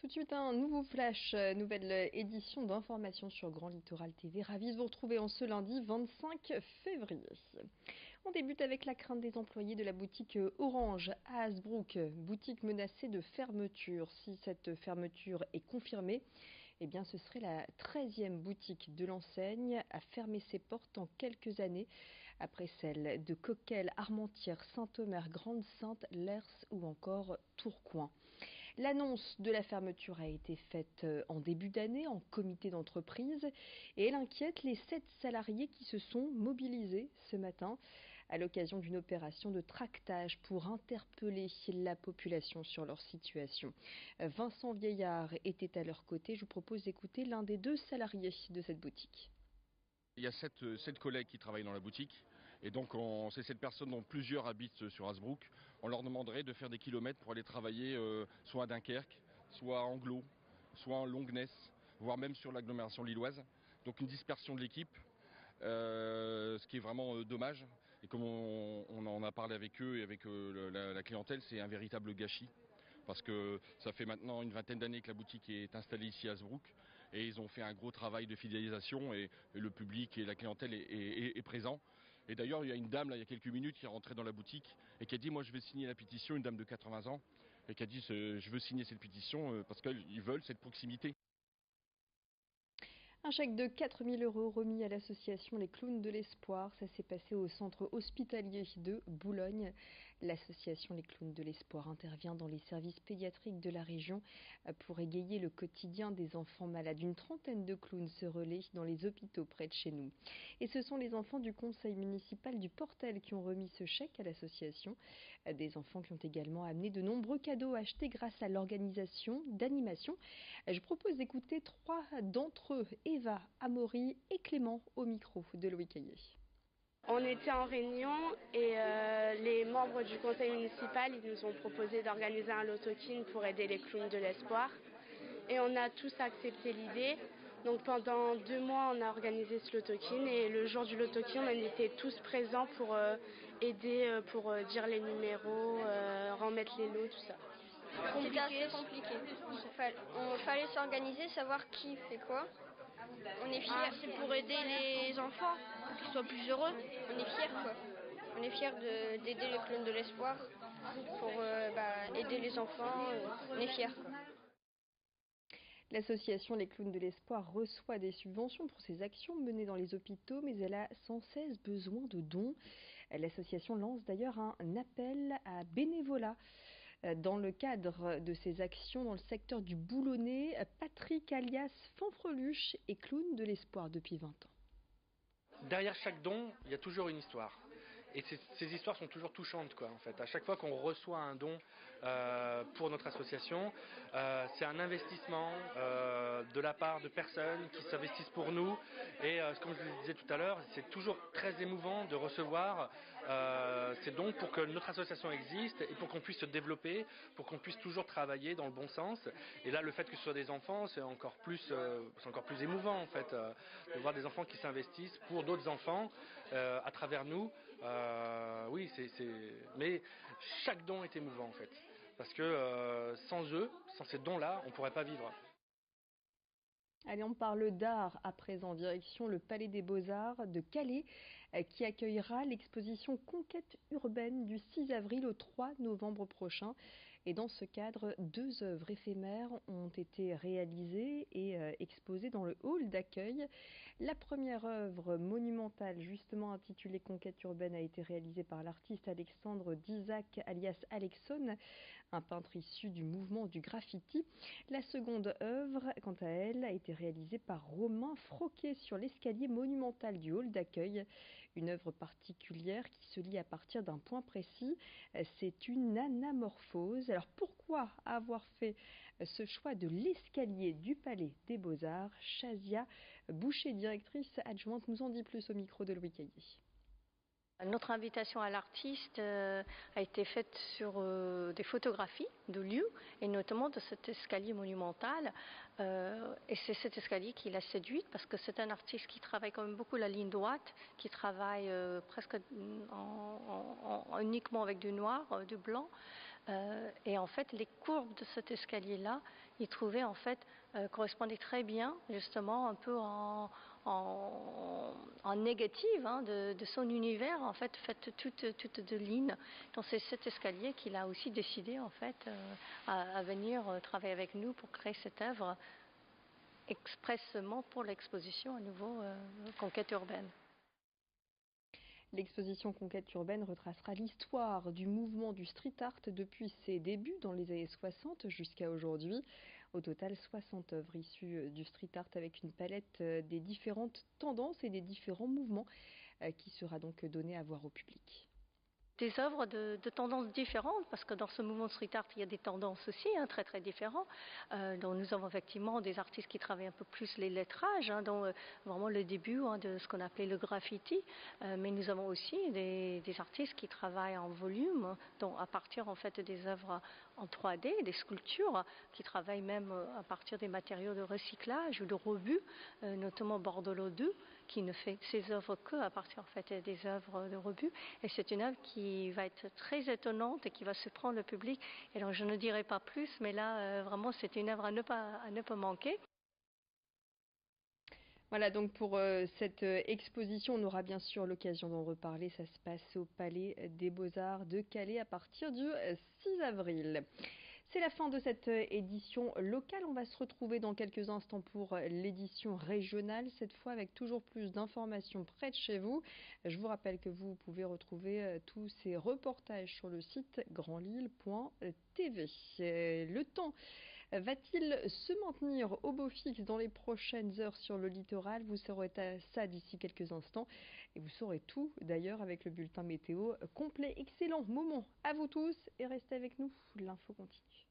Tout de suite, un nouveau flash, nouvelle édition d'informations sur Grand Littoral TV. Ravi de vous retrouver en ce lundi 25 février. On débute avec la crainte des employés de la boutique Orange à Hasbrook, boutique menacée de fermeture. Si cette fermeture est confirmée, eh bien, ce serait la 13e boutique de l'enseigne à fermer ses portes en quelques années, après celles de Coquelles, Armentières, Saint-Omer, Grande-Sainte, Lers ou encore Tourcoing. L'annonce de la fermeture a été faite en début d'année en comité d'entreprise et elle inquiète les 7 salariés qui se sont mobilisés ce matin à l'occasion d'une opération de tractage pour interpeller la population sur leur situation. Vincent Vieillard était à leur côté. Je vous propose d'écouter l'un des 2 salariés de cette boutique. Il y a 7 collègues qui travaillent dans la boutique et donc c'est cette personne dont plusieurs habitent sur Hasbrook. On leur demanderait de faire des kilomètres pour aller travailler soit à Dunkerque, soit à Anglo, soit en Longness, voire même sur l'agglomération lilloise. Donc une dispersion de l'équipe, ce qui est vraiment dommage. Et comme on en a parlé avec eux et avec la clientèle, c'est un véritable gâchis. Parce que ça fait maintenant une vingtaine d'années que la boutique est installée ici à Hasbrook et ils ont fait un gros travail de fidélisation et le public et la clientèle est présent. Et d'ailleurs, il y a une dame là, il y a quelques minutes qui est rentrée dans la boutique et qui a dit moi je vais signer la pétition, une dame de 80 ans, et qui a dit je veux signer cette pétition parce qu'ils veulent cette proximité. Un chèque de 4 000 € remis à l'association Les Clowns de l'Espoir. Ça s'est passé au centre hospitalier de Boulogne. L'association Les Clowns de l'Espoir intervient dans les services pédiatriques de la région pour égayer le quotidien des enfants malades. Une trentaine de clowns se relaient dans les hôpitaux près de chez nous. Et ce sont les enfants du conseil municipal du Portel qui ont remis ce chèque à l'association. Des enfants qui ont également amené de nombreux cadeaux achetés grâce à l'organisation d'animation. Je propose d'écouter 3 d'entre eux. Eva, Amaury et Clément au micro de Loïc Caillé. On était en réunion et les membres du conseil municipal ils nous ont proposé d'organiser un loto-kin pour aider les clowns de l'espoir. Et on a tous accepté l'idée. Donc pendant 2 mois on a organisé ce loto-kin et le jour du loto-kin on était tous présents pour aider, pour dire les numéros, remettre les lots, tout ça. C'était assez compliqué. Il fallait s'organiser, savoir qui fait quoi. On est fiers. C'est pour aider les enfants, pour qu'ils soient plus heureux. On est fiers quoi. On est fiers d'aider les clowns de l'espoir pour aider les enfants. On est fiers quoi. L'association Les Clowns de l'Espoir reçoit des subventions pour ses actions menées dans les hôpitaux, mais elle a sans cesse besoin de dons. L'association lance d'ailleurs un appel à bénévolat. Dans le cadre de ses actions dans le secteur du Boulonnais, Patrick alias Fanfreluche est clown de l'espoir depuis 20 ans. Derrière chaque don, il y a toujours une histoire. Et ces histoires sont toujours touchantes, quoi, en fait. À chaque fois qu'on reçoit un don pour notre association, c'est un investissement de la part de personnes qui s'investissent pour nous. Et comme je le disais tout à l'heure, c'est toujours très émouvant de recevoir ces dons pour que notre association existe et pour qu'on puisse se développer, pour qu'on puisse toujours travailler dans le bon sens. Et là, le fait que ce soit des enfants, c'est encore plus émouvant, en fait, de voir des enfants qui s'investissent pour d'autres enfants à travers nous. Oui, mais chaque don est émouvant en fait, parce que sans eux, sans ces dons-là, on ne pourrait pas vivre. Allez, on parle d'art à présent, direction le Palais des Beaux-Arts de Calais, qui accueillera l'exposition Conquête urbaine du 6 avril au 3 novembre prochain. Et dans ce cadre, 2 œuvres éphémères ont été réalisées et exposées dans le hall d'accueil. La première œuvre monumentale, justement intitulée Conquête urbaine, a été réalisée par l'artiste Alexandre d'Isaac, alias Alexone, un peintre issu du mouvement du graffiti. La seconde œuvre, quant à elle, a été réalisée par Romain Froquet sur l'escalier monumental du hall d'accueil. Une œuvre particulière qui se lit à partir d'un point précis, c'est une anamorphose. Alors pourquoi avoir fait ce choix de l'escalier du Palais des Beaux-Arts? Chazia Boucher, directrice adjointe, nous en dit plus au micro de Loïc Caillé. Notre invitation à l'artiste a été faite sur des photographies de lieux et notamment de cet escalier monumental. Et c'est cet escalier qui l'a séduite parce que c'est un artiste qui travaille quand même beaucoup la ligne droite, qui travaille presque uniquement avec du noir, du blanc. Et en fait, les courbes de cet escalier-là, il trouvait en fait correspondaient très bien, justement, un peu en négative de son univers, en fait toute de lignes. Donc c'est cet escalier qu'il a aussi décidé en fait à venir travailler avec nous pour créer cette œuvre expressément pour l'exposition à nouveau Conquête urbaine. L'exposition Conquête urbaine retracera l'histoire du mouvement du street art depuis ses débuts dans les années 60 jusqu'à aujourd'hui. Au total, 60 œuvres issues du street art avec une palette des différentes tendances et des différents mouvements qui sera donc donnée à voir au public. Des œuvres de tendances différentes, parce que dans ce mouvement de street art, il y a des tendances aussi très très différentes. Donc nous avons effectivement des artistes qui travaillent un peu plus les lettrages, donc vraiment le début de ce qu'on appelait le graffiti. Mais nous avons aussi des artistes qui travaillent en volume, donc à partir en fait des œuvres en 3D, des sculptures, qui travaillent même à partir des matériaux de recyclage ou de rebut, notamment Bordolo 2, qui ne fait ses œuvres que à partir en fait des œuvres de rebut. Et c'est une œuvre qui va être très étonnante et qui va surprendre le public. Et donc je ne dirai pas plus, mais là vraiment c'est une œuvre à ne pas manquer. Voilà donc pour cette exposition, on aura bien sûr l'occasion d'en reparler. Ça se passe au Palais des Beaux-Arts de Calais à partir du 6 avril. C'est la fin de cette édition locale. On va se retrouver dans quelques instants pour l'édition régionale, cette fois avec toujours plus d'informations près de chez vous. Je vous rappelle que vous pouvez retrouver tous ces reportages sur le site grandlille.tv. Le temps va-t-il se maintenir au beau fixe dans les prochaines heures sur le littoral? Vous saurez ça d'ici quelques instants. Et vous saurez tout d'ailleurs avec le bulletin météo complet. Excellent moment à vous tous et restez avec nous. L'info continue.